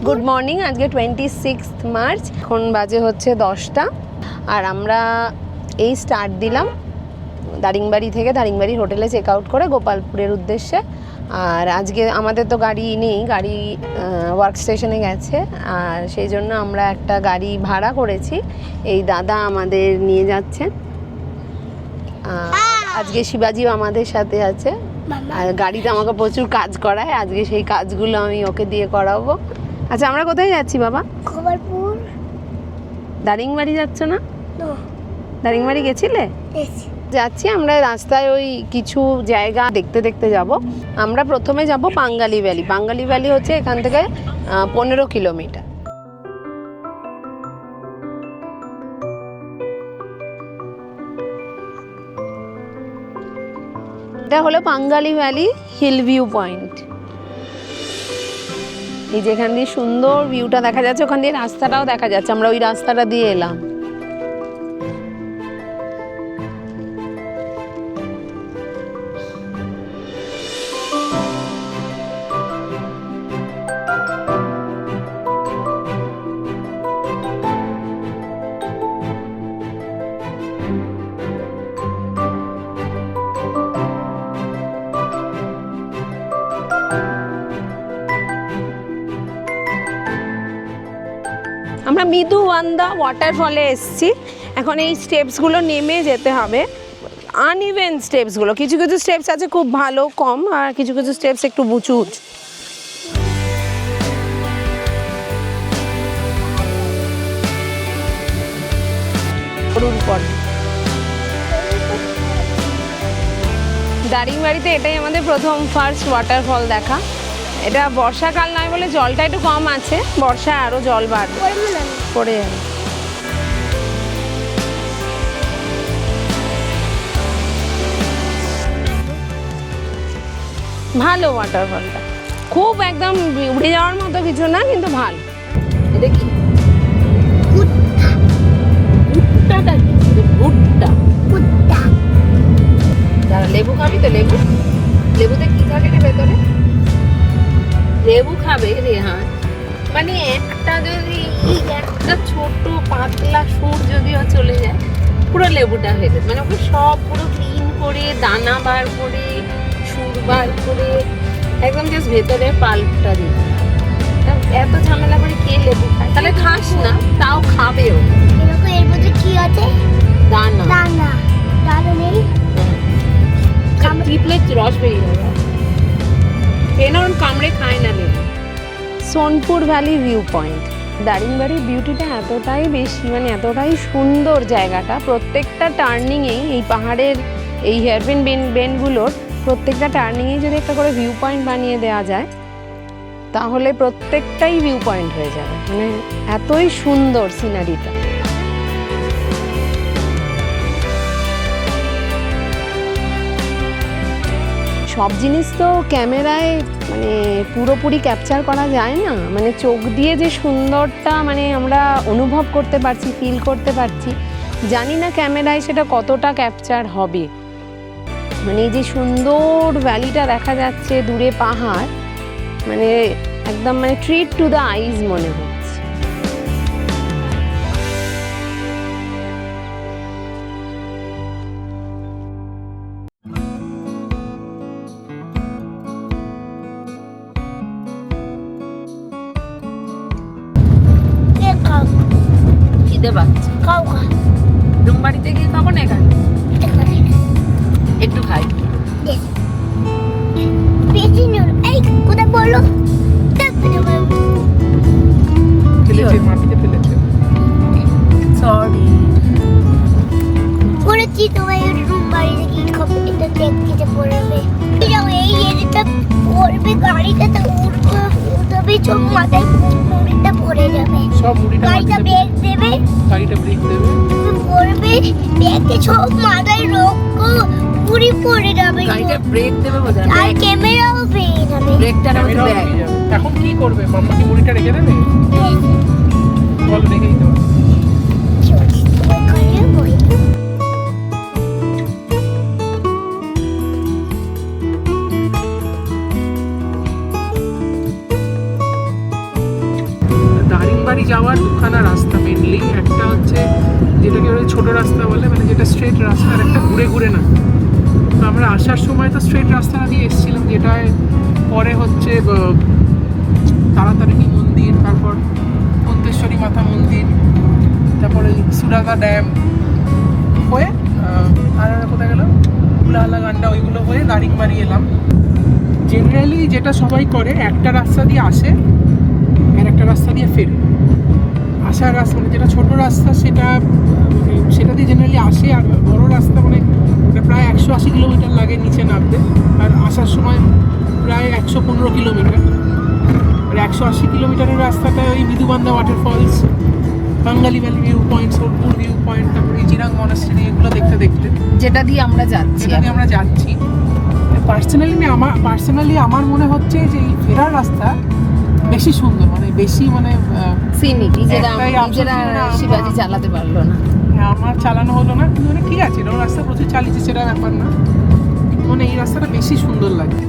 Good morning. আজকে 26 March, এখন বাজে হচ্ছে 10টা। আর আমরা এই স্টার্ট দিলাম দারিংবাড়ি থেকে, দারিংবাড়ি হোটেলে চেক আউট করে গোপালপুরের উদ্দেশ্যে। আর আজকে আমাদের তো গাড়ি নেই, গাড়ি ওয়ার্ক স্টেশনে গেছে, আর সেই জন্য আমরা একটা গাড়ি ভাড়া করেছি। এই দাদা আমাদের নিয়ে যাচ্ছেন। আজকে শিবাজিও আমাদের সাথে আছে, আর গাড়িতে আমাকে প্রচুর কাজ করায়, আজকে সেই কাজগুলো আমি ওকে দিয়ে করাবো। আচ্ছা, আমরা কোথায় যাচ্ছি বাবা? গোপালপুর। দারিংবাড়ি যাচ্ছ না? দারিংবাড়ি গেছিলে? যাচ্ছি আমরা। রাস্তায় ওই কিছু জায়গা দেখতে দেখতে যাব। আমরা প্রথমে যাব পাঙ্গালি ভ্যালি। পাঙ্গালি ভ্যালি হচ্ছে এখান থেকে 15 কিলোমিটার। এটা হলো পাঙ্গালি ভ্যালি হিল ভিউ পয়েন্ট। এই যেখান দিয়ে সুন্দর ভিউটা দেখা যাচ্ছে, ওখান দিয়ে রাস্তাটাও দেখা যাচ্ছে। আমরা ওই রাস্তাটা দিয়ে এলাম। আমরা মিদুওয়ান্দা ওয়াটারফলে এসেছি। এখন এই স্টেপসগুলো নেমে যেতে হবে, আনইভেন স্টেপসগুলো। কিছু কিছু স্টেপস আছে খুব ভালো, কম, আর কিছু কিছু স্টেপস একটু উঁচু উঁচু। দারিংবাড়িতে এটাই আমাদের প্রথম ফার্স্ট ওয়াটারফল দেখা। এটা বর্ষাকাল নয় বলে জলটা একটু কম আছে, বর্ষায় আরো জল বাড়বে পড়ে যাবে। ভালো ওয়াটারফলটা, খুব একদম উড়ে যাওয়ার মতো কিছু না, কিন্তু ভালো। এটা কি ভুট্টাটা? ভুট্টা দাঁড়া, লেবু খাবি তো? লেবু, লেবুতে কি থাকে রে ভেতরে? লেবু খাবে রে? হ্যাঁ, মানে একটা যদি একটা ছোট পাতলা সুর যদিও চলে যায়, পুরো লেবুটা হয়ে যায়। মানে ওকে সব পুরো ক্লিন করে, দানা বার করে, সুর বার করে, একদম জাস্ট ভেতরে পাল্পটা দিতে। এত ঝামেলা করে কে লেবু খায়? তাহলে খাস না, তাও খাবে ও। এর মধ্যে কি আছে? দানা। দানা দানা নেই, টিপলে রস বেরিয়ে যাবে। এরকম কামড়ে খায় না লেবু। Sonpur valley view point. দারিংবাড়ির বিউটিটা এতটাই বেশি, মানে এতটাই সুন্দর জায়গাটা। প্রত্যেকটা টার্নিংয়েই এই পাহাড়ের এই হেয়ারপিন বেন্ডগুলোর প্রত্যেকটা টার্নিংয়েই যদি একটা করে ভিউ পয়েন্ট বানিয়ে দেওয়া যায়, তাহলে প্রত্যেকটাই ভিউ পয়েন্ট হয়ে যাবে। মানে এতই সুন্দর সিনারিটা। সব জিনিস তো ক্যামেরায় মানে পুরোপুরি ক্যাপচার করা যায় না। মানে চোখ দিয়ে যে সুন্দরটা মানে আমরা অনুভব করতে পারছি, ফিল করতে পারছি, জানি না ক্যামেরায় সেটা কতটা ক্যাপচার হবে। মানে এই যে সুন্দর ভ্যালিটা দেখা যাচ্ছে, দূরে পাহাড়, মানে একদম মানে ট্রিট টু দ্য আইজ মনে হচ্ছে। খিদে পাচ্ছে, খাও খা। রুম বাড়িতে গিয়ে খাবো না, এখানে একটু খাই। বেশি নুন। এই কোথায় বলো? সরি বলেছি তোমায় রুম বাড়িতে কি খাবো, এটা দেখতে পড়বে। এই এরিটা পড়বে, গাড়িটা তো উঠবে, চোখ মাথায় মুড়িটা পড়ে যাবে। সব মুড়িটা গাড়িটা ব্রেক দেবে, গাড়িটা ব্রেক দেবে, পড়বে, ব্রেকে সব মাথায় রক্ত পুরি পড়ে যাবে। গাড়িটা ব্রেক দেবে বোঝায়, আর ক্যামেরাও পেয়ে যাবে। ব্রেকটা নামে ক্যামেরাও ব্যাগ। নিয়ে যাবে। এখন কি করবে? মাম্মা কি মুড়িটা রেখে দেবে? বল, রেখে দিতে পারবে। রাজবাড়ি যাওয়ার দুখানা রাস্তা মেনলি। একটা হচ্ছে যেটাকে ওই ছোটো রাস্তা বলে, মানে যেটা স্ট্রেট রাস্তা, আর একটা ঘুরে ঘুরে না। তো আমরা আসার সময় তো স্ট্রেট রাস্তাটা দিয়ে এসেছিলাম, যেটায় পরে হচ্ছে তারাতারিণী মন্দির, তারপর অন্তেশ্বরী মাতা মন্দির, তারপরে সুরাগা ড্যাম হয়ে আর কোথায় গেলাম উলাহালা গান্ডা, ওইগুলো হয়ে দারিংবাড়ি এলাম। জেনারেলি যেটা সবাই করে, একটা রাস্তা দিয়ে আসে আর একটা রাস্তা দিয়ে ফেরে। আসার রাস্তা মানে যেটা ছোটো রাস্তা সেটা দিয়ে জেনারেলি আসে, আর বড় রাস্তা মানে প্রায় 180 কিলোমিটার লাগে নিচে নামতে, আর আসার সময় প্রায় 115 কিলোমিটার। আর 180 কিলোমিটারের রাস্তাটা ওই Bidhubandha waterfalls, Bangali valley view point, Solpur view point, তারপরে জিরাং মনাস্ট্রি, এগুলো দেখতে দেখতে যেটা দিয়ে আমরা যাচ্ছি। পার্সোনালি আমার মনে হচ্ছে যে এই ফেরার রাস্তা বেশি সুন্দর, মানে বেশি মানে সিনিক, নিজেরা শিবাজি চালাতে পারলো না, আমার চালানো হলো না, কিন্তু মানে ঠিক আছে, এরকম রাস্তা প্রচুর চালিয়েছে, সেটা ব্যাপার না, মানে এই রাস্তাটা বেশি সুন্দর লাগে।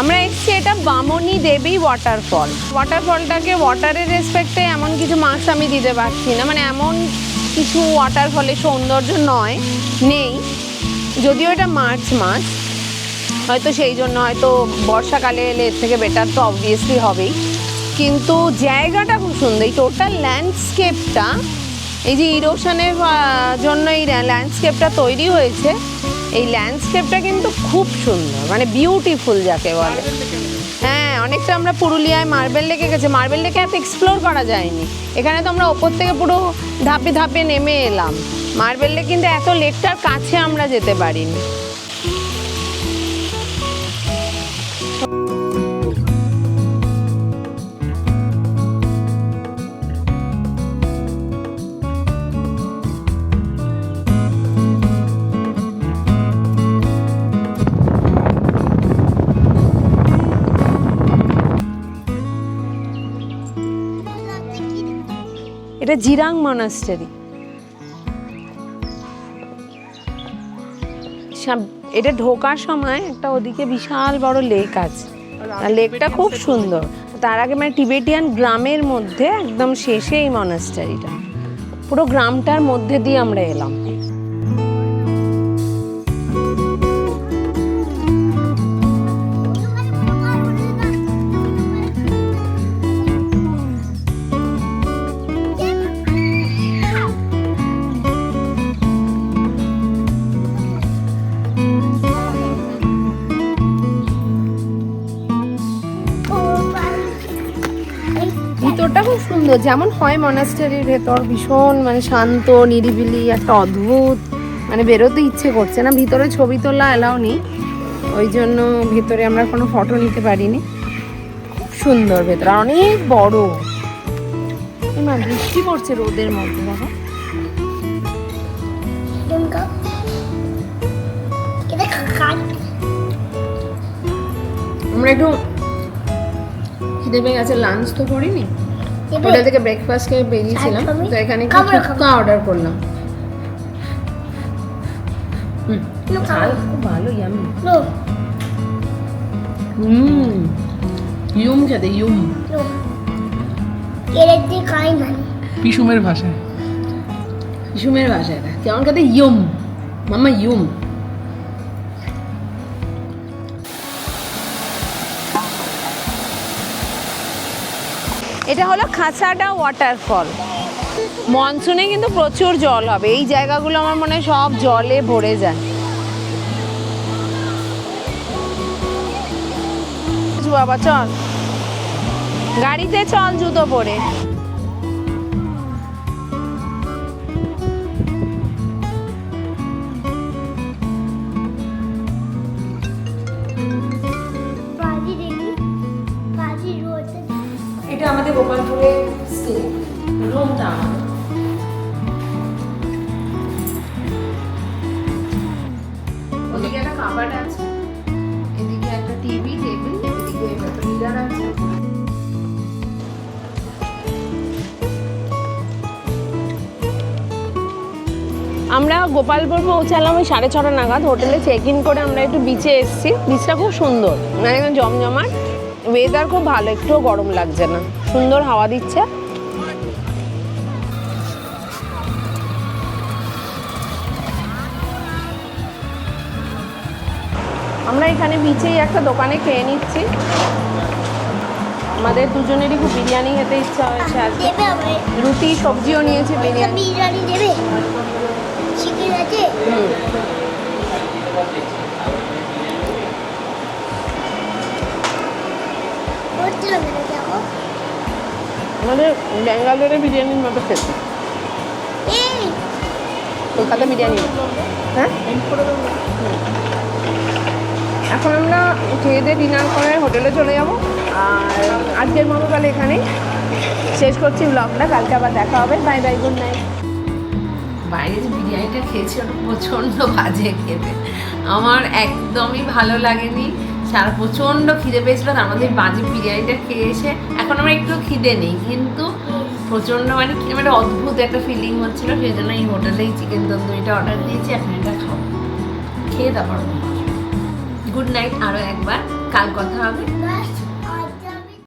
আমরা এসেছি, এটা বামনী দেবী ওয়াটারফলটাকে ওয়াটারের রেসপেক্টে এমন কিছু মার্কস আমি দিতে পারছি না, মানে এমন কিছু ওয়াটারফলের সৌন্দর্য নেই, যদিও এটা মার্চ মাস, হয়তো সেই জন্য হয়তো বর্ষাকালে এলে এর থেকে বেটার তো অবভিয়াসলি হবেই, কিন্তু জায়গাটা খুব সুন্দর। এই টোটাল ল্যান্ডস্কেপটা, এই যে ইরোশনের জন্য এই ল্যান্ডস্কেপটা তৈরি হয়েছে, এই ল্যান্ডস্কেপটা কিন্তু খুব সুন্দর, মানে বিউটিফুল যাকে বলে। হ্যাঁ, অনেকটা আমরা পুরুলিয়ায় মার্বেল লেকে গেছি, মার্বেল লেকে এত এক্সপ্লোর করা যায়নি, এখানে তো আমরা ওপর থেকে পুরো ধাপে ধাপে নেমে এলাম। মার্বেল লেক কিন্তু এত লেকটার কাছে আমরা যেতে পারিনি। এটা জিরাং মনাস্টারি, এটা ঢোকার সময় একটা ওদিকে বিশাল বড় লেক আছে, আর লেকটা খুব সুন্দর। তার আগে মানে টিবেটিয়ান গ্রামের মধ্যে একদম শেষে এই মনাস্টারিটা, পুরো গ্রামটার মধ্যে দিয়ে আমরা এলাম। ভিতরটা খুব সুন্দর, যেমন হয় মনাস্টারির ভেতর, ভীষণ মানে শান্ত নিরিবিলি, একটা অদ্ভুত, মানে বেরোতে ইচ্ছে করছে না। ভিতরে ছবি তোলা এলাও নেই, ওই জন্য ভেতরে আমরা কোনো ফটো নিতে পারিনি। খুব সুন্দর ভেতর, অনেক বড়, না বৃষ্টি পড়ছে রোদের মধ্যে, বাবা আমরা একটু খিদে পেয়ে গেছে, লাঞ্চ তো করিনি, হোটেল থেকে ব্রেকফাস্ট খেয়ে বেরিয়েছিলাম, তো এখানে ফুচকা অর্ডার করলাম। খুব ভালো, ইয়ামি, ইউম খেতে, ইউম পিসুমের ভাষায়, কেমন খেতে, ইউম মামা, ইউম। এটা হলো খাসাডা ওয়াটারফল। মনসুনে কিন্তু প্রচুর জল হবে, এই জায়গাগুলো আমার মনে হয় সব জলে ভরে যায়। বাবা চল, গাড়িতে চল জুতো পরে। এটা আমাদের গোপালপুরে স্টে রুমটা, ওদিকে একটা কাবার্ড আছে, এদিকে একটা টিভি টেবিল, এদিকে একটা মিরর আছে। আমরা গোপালপুর পৌঁছালাম ওই 6:30 নাগাদ। হোটেলে চেক ইন করে আমরা একটু বিচে এসেছি। বিচটা খুব সুন্দর, মানে একদম জমজমাট, ওয়েদার খুব ভালো, একটুও গরম লাগছে না, সুন্দর হাওয়া দিচ্ছে। আমরা এখানে বিচেই একটা দোকানে খেয়ে নিচ্ছি। আমাদের দুজনেরই খুব বিরিয়ানি খেতে ইচ্ছা হয়েছে আজকে। দেবে আমায় রুটি সবজিও নিয়েছি, বিরিয়ানি। বিরিয়ানি দেবে, চিকেন আছে। করতে হবে না যাবো। আমাদের ব্যাঙ্গালোরে বিরিয়ানির মতো খেতে, এই কলকাতা বিরিয়ানি। হ্যাঁ, এখন আমরা খেয়ে দিয়ে ডিনার করে হোটেলে চলে যাব। আর আজকের মতো তাহলে এখানেই শেষ করছি ব্লগটা। কালকে আবার দেখা হবে। Bye bye, good night. বাইরে যে বিরিয়ানিটা খেয়েছি ওটা প্রচণ্ড বাজে খেতে, আমার একদমই ভালো লাগেনি। সারা প্রচণ্ড খিদে পেয়েছিল, তার মধ্যে বাজে বিরিয়ানিটা খেয়ে এসে এখন আমার একটু খিদে নেই, কিন্তু প্রচণ্ড মানে কিরকম একটা অদ্ভুত একটা ফিলিং হচ্ছিল। সেই জন্য এই হোটেলেই চিকেন তন্দুরিটা অর্ডার দিয়েছি। এখন এটা খাবো, খেয়ে তারপর গুড নাইট। আরও একবার কাল কথা হবে।